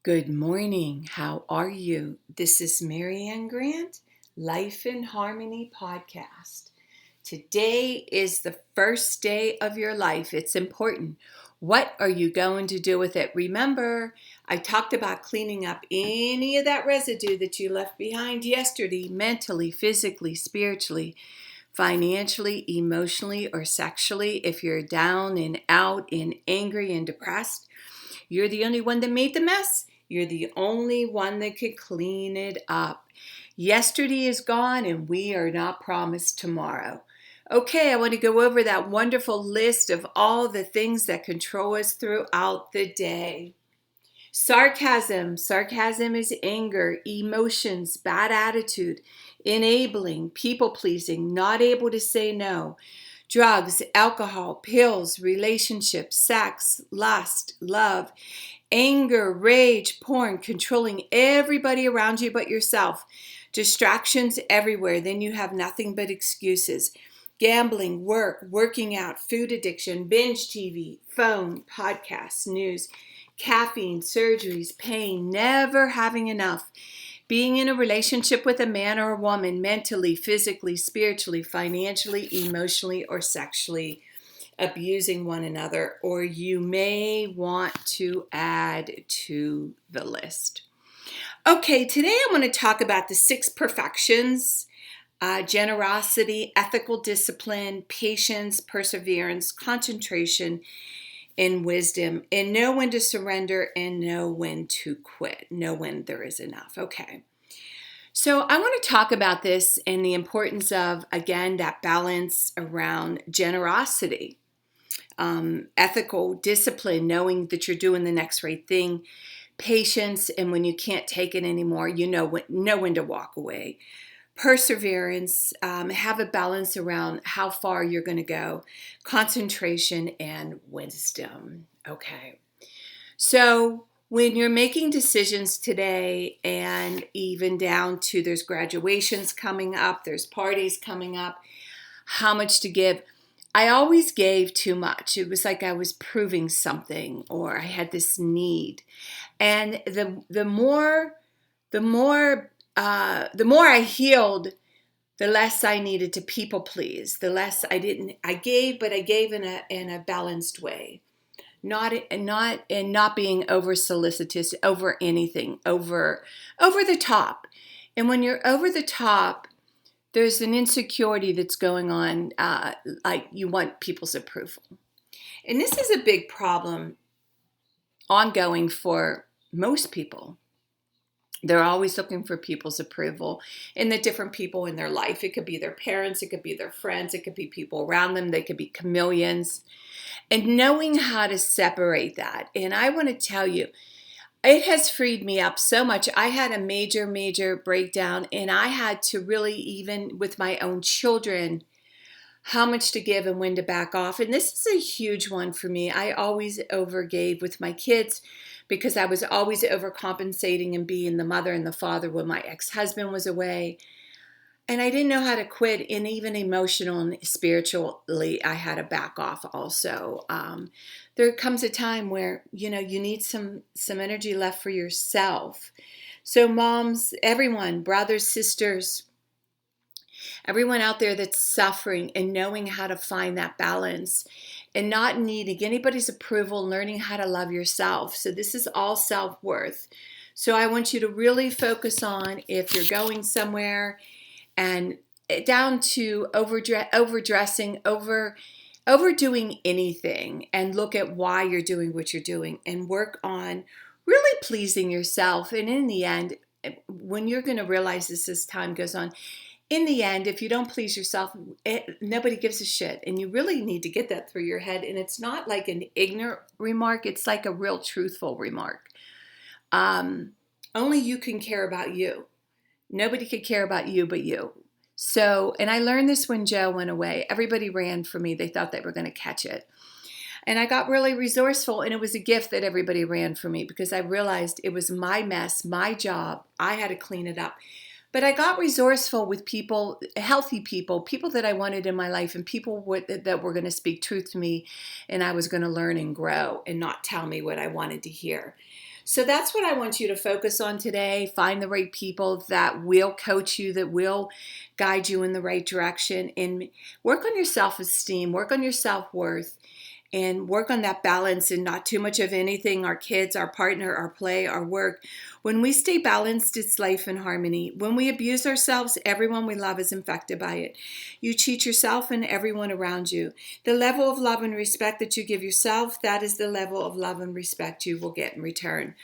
Good morning. How are you? This is Marianne Grant, Life in Harmony podcast. Today is the first day of your life. It's important. What are you going to do with it? Remember, I talked about cleaning up any of that residue that you left behind yesterday, mentally, physically, spiritually, financially, emotionally, or sexually. If you're down and out and angry and depressed, you're the only one that made the mess. You're the only one that could clean it up. Yesterday is gone and we are not promised tomorrow. Okay, I want to go over that wonderful list of all the things that control us throughout the day. Sarcasm. Sarcasm is anger, emotions, bad attitude, enabling, people pleasing, not able to say no. Drugs, alcohol, pills, relationships, sex, lust, love, anger, rage, porn, controlling everybody around you but yourself. Distractions everywhere. Then you have nothing but excuses. Gambling, work, working out, food addiction, binge TV, phone, podcasts, news, caffeine, surgeries, pain, never having enough. Being in a relationship with a man or a woman, mentally, physically, spiritually, financially, emotionally, or sexually, abusing one another, or you may want to add to the list. Okay, today I want to talk about the 6 perfections: generosity, ethical discipline, patience, perseverance, concentration, and wisdom, and know when to surrender and know when to quit, know when there is enough. Okay. So I want to talk about this and the importance of, again, that balance around generosity, ethical discipline, knowing that you're doing the next right thing, patience, and when you can't take it anymore, you know when to walk away. Perseverance, have a balance around how far you're going to go, concentration, and wisdom. Okay. So when you're making decisions today, and even down to there's graduations coming up, there's parties coming up, how much to give. I always gave too much. It was like I was proving something, or I had this need. And the more I healed, the less I needed to people please. The less I gave, but I gave in a balanced way. Not being over solicitous over anything, over the top. And when you're over the top, there's an insecurity that's going on, like you want people's approval. And this is a big problem ongoing for most people. They're always looking for people's approval in the different people in their life. It could be their parents, it could be their friends, it could be people around them, they could be chameleons. And knowing how to separate that. And I want to tell you, it has freed me up so much. I had a major breakdown, and I had to really, even with my own children, how much to give and when to back off. And this is a huge one for me. I always overgave with my kids because I was always overcompensating and being the mother and the father when my ex-husband was away. And I didn't know how to quit, and even emotional and spiritually, I had to back off also. There comes a time where, you need some energy left for yourself. So moms, everyone, brothers, sisters, everyone out there that's suffering and knowing how to find that balance and not needing anybody's approval, learning how to love yourself. So this is all self-worth. So I want you to really focus on, if you're going somewhere, and down to overdressing, overdoing anything, and look at why you're doing what you're doing and work on really pleasing yourself. And in the end, when you're going to realize this as time goes on, in the end, if you don't please yourself, nobody gives a shit. And you really need to get that through your head. And it's not like an ignorant remark. It's like a real truthful remark. Only you can care about you. Nobody could care about you but you. So, and I learned this when Joe went away. Everybody ran for me. They thought they were going to catch it. And I got really resourceful, and it was a gift that everybody ran for me because I realized it was my mess, my job. I had to clean it up. But I got resourceful with people, healthy people that I wanted in my life, and people that were going to speak truth to me, and I was going to learn and grow and not tell me what I wanted to hear. So that's what I want you to focus on today. Find the right people that will coach you, that will guide you in the right direction, and work on your self-esteem, work on your self-worth, and work on that balance and not too much of anything, our kids, our partner, our play, our work. When we stay balanced, it's life in harmony. When we abuse ourselves, everyone we love is infected by it. You cheat yourself and everyone around you. The level of love and respect that you give yourself, that is the level of love and respect you will get in return.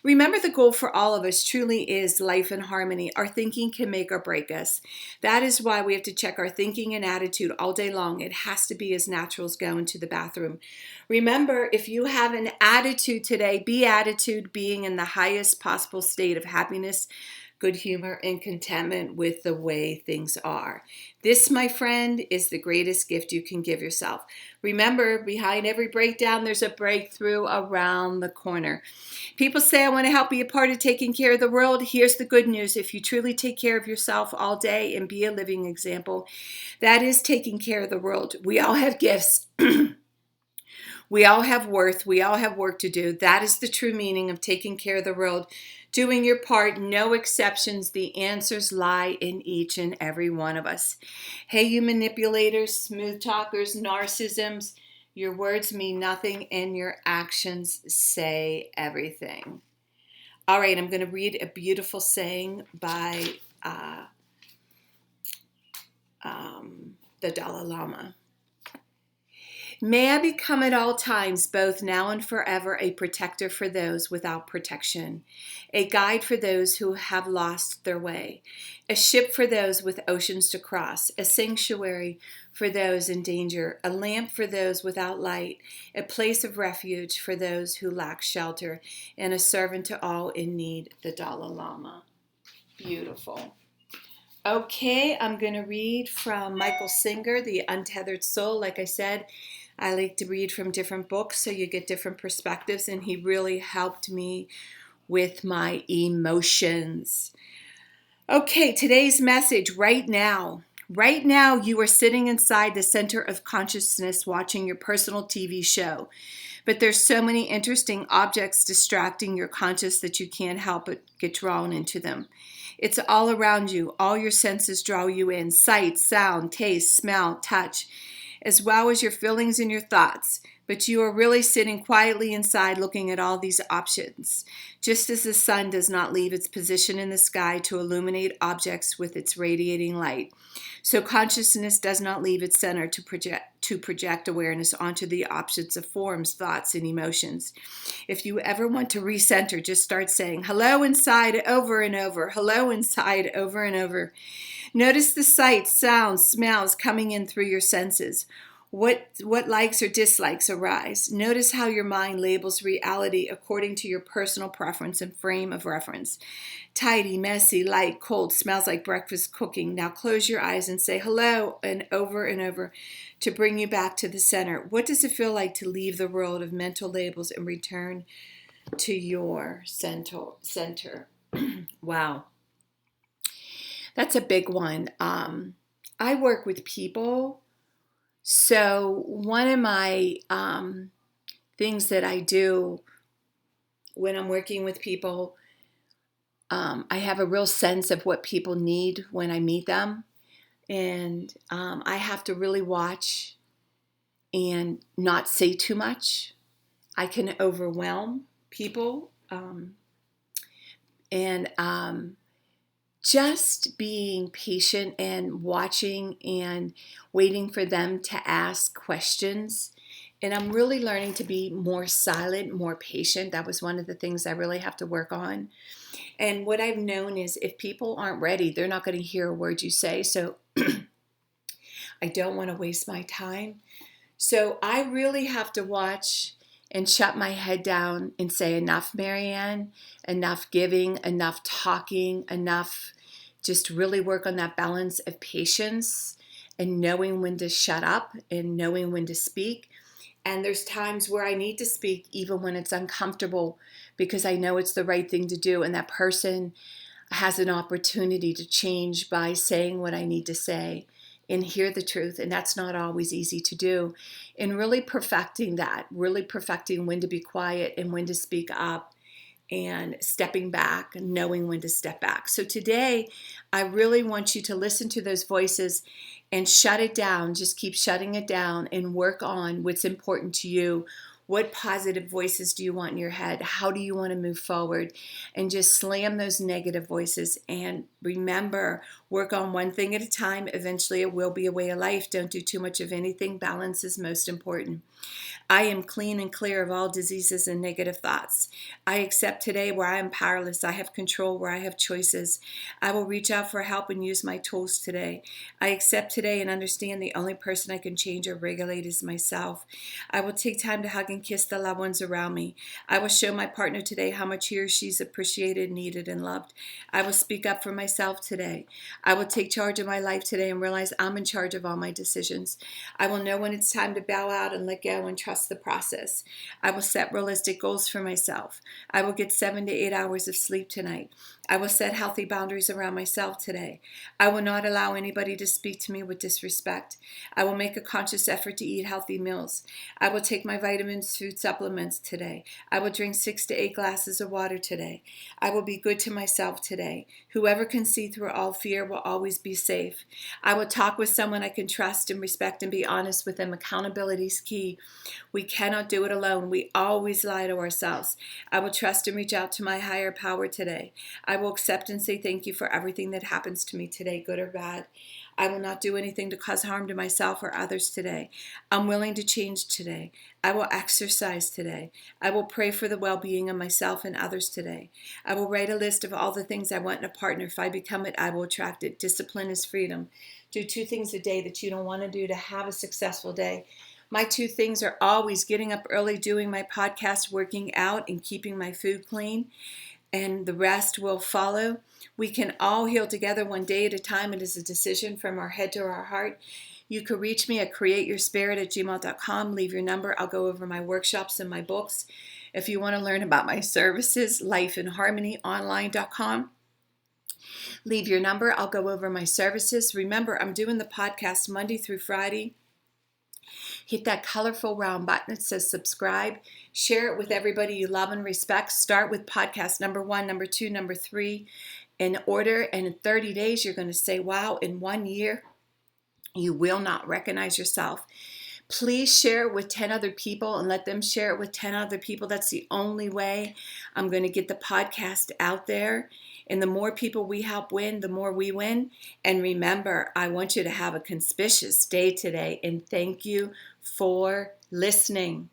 Remember, the goal for all of us truly is life in harmony. Our thinking can make or break us. That is why we have to check our thinking and attitude all day long. It has to be as natural as going to the bathroom. Remember, if you have an attitude today, be attitude being in the highest possible state of happiness, good humor, and contentment with the way things are. This, my friend, is the greatest gift you can give yourself. Remember, behind every breakdown, there's a breakthrough around the corner. People say, I want to help be a part of taking care of the world. Here's the good news. If you truly take care of yourself all day and be a living example, that is taking care of the world. We all have gifts. We all have worth. We all have work to do. That is the true meaning of taking care of the world. Doing your part, no exceptions. The answers lie in each and every one of us. Hey, you manipulators, smooth talkers, narcissisms, your words mean nothing and your actions say everything. All right, I'm going to read a beautiful saying by the Dalai Lama. May I become at all times, both now and forever, a protector for those without protection, a guide for those who have lost their way, a ship for those with oceans to cross, a sanctuary for those in danger, a lamp for those without light, a place of refuge for those who lack shelter, and a servant to all in need, the Dalai Lama. Beautiful. Okay, I'm going to read from Michael Singer, The Untethered Soul. Like I said, I like to read from different books so you get different perspectives, and he really helped me with my emotions. Okay, today's message right now. Right now, you are sitting inside the center of consciousness watching your personal TV show. But there's so many interesting objects distracting your conscious that you can't help but get drawn into them. It's all around you. All your senses draw you in. Sight, sound, taste, smell, touch, as well as your feelings and your thoughts. But you are really sitting quietly inside looking at all these options. Just as the sun does not leave its position in the sky to illuminate objects with its radiating light, so consciousness does not leave its center to project awareness onto the options of forms, thoughts, and emotions. If you ever want to recenter, just start saying, hello inside, over and over. Hello inside, over and over. Notice the sights, sounds, smells coming in through your senses. What likes or dislikes arise. Notice how your mind labels reality according to your personal preference and frame of reference. Tidy, messy, light, cold, smells like breakfast cooking. Now close your eyes and say hello and over to bring you back to the center. What does it feel like to leave the world of mental labels and return to your center? Wow. That's a big one. I work with people. So one of my things that I do when I'm working with people, I have a real sense of what people need when I meet them. And I have to really watch and not say too much. I can overwhelm people. Just being patient and watching and waiting for them to ask questions. And I'm really learning to be more silent, more patient. That was one of the things I really have to work on. And what I've known is if people aren't ready, they're not going to hear a word you say. So I don't want to waste my time. So I really have to watch and shut my head down and say, enough, Marianne, enough giving, enough talking, enough. Just really work on that balance of patience and knowing when to shut up and knowing when to speak. And there's times where I need to speak even when it's uncomfortable because I know it's the right thing to do. And that person has an opportunity to change by saying what I need to say and hear the truth. And that's not always easy to do. And really perfecting that, really perfecting when to be quiet and when to speak up and stepping back and knowing when to step back. So today, I really want you to listen to those voices and shut it down. Just keep shutting it down and work on what's important to you. What positive voices do you want in your head? How do you want to move forward? And just slam those negative voices. And remember, work on one thing at a time. Eventually, it will be a way of life. Don't do too much of anything. Balance is most important. I am clean and clear of all diseases and negative thoughts. I accept today where I am powerless. I have control where I have choices. I will reach out for help and use my tools today. I accept today and understand the only person I can change or regulate is myself. I will take time to hug and kiss the loved ones around me. I will show my partner today how much he or she's appreciated, needed, and loved. I will speak up for myself today. I will take charge of my life today and realize I'm in charge of all my decisions. I will know when it's time to bow out and let go and trust the process. I will set realistic goals for myself. I will get 7 to 8 hours of sleep tonight. I will set healthy boundaries around myself today. I will not allow anybody to speak to me with disrespect. I will make a conscious effort to eat healthy meals. I will take my vitamins, food supplements today. I will drink 6 to 8 glasses of water today. I will be good to myself today. Whoever can see through all fear will always be safe. I will talk with someone I can trust and respect and be honest with them. Accountability is key. We cannot do it alone. We always lie to ourselves. I will trust and reach out to my higher power today. I will accept and say thank you for everything that happens to me today, good or bad. I will not do anything to cause harm to myself or others today. I'm willing to change today. I will exercise today. I will pray for the well-being of myself and others today. I will write a list of all the things I want in a partner. If I become it, I will attract it. Discipline is freedom. Do 2 things a day that you don't want to do to have a successful day. My 2 things are always getting up early, doing my podcast, working out, and keeping my food clean. And the rest will follow. We can all heal together one day at a time. It is a decision from our head to our heart. You can reach me at createyourspirit@gmail.com. Leave your number. I'll go over my workshops and my books. If you want to learn about my services, lifeinharmonyonline.com. Leave your number. I'll go over my services. Remember, I'm doing the podcast Monday through Friday. Hit that colorful round button that says subscribe. Share it with everybody you love and respect. Start with podcast number 1, number 2, number 3 in order. And in 30 days, you're going to say, wow, in 1 year, you will not recognize yourself. Please share it with 10 other people and let them share it with 10 other people. That's the only way I'm going to get the podcast out there. And the more people we help win, the more we win. And remember, I want you to have a conspicuous day today. And thank you for listening.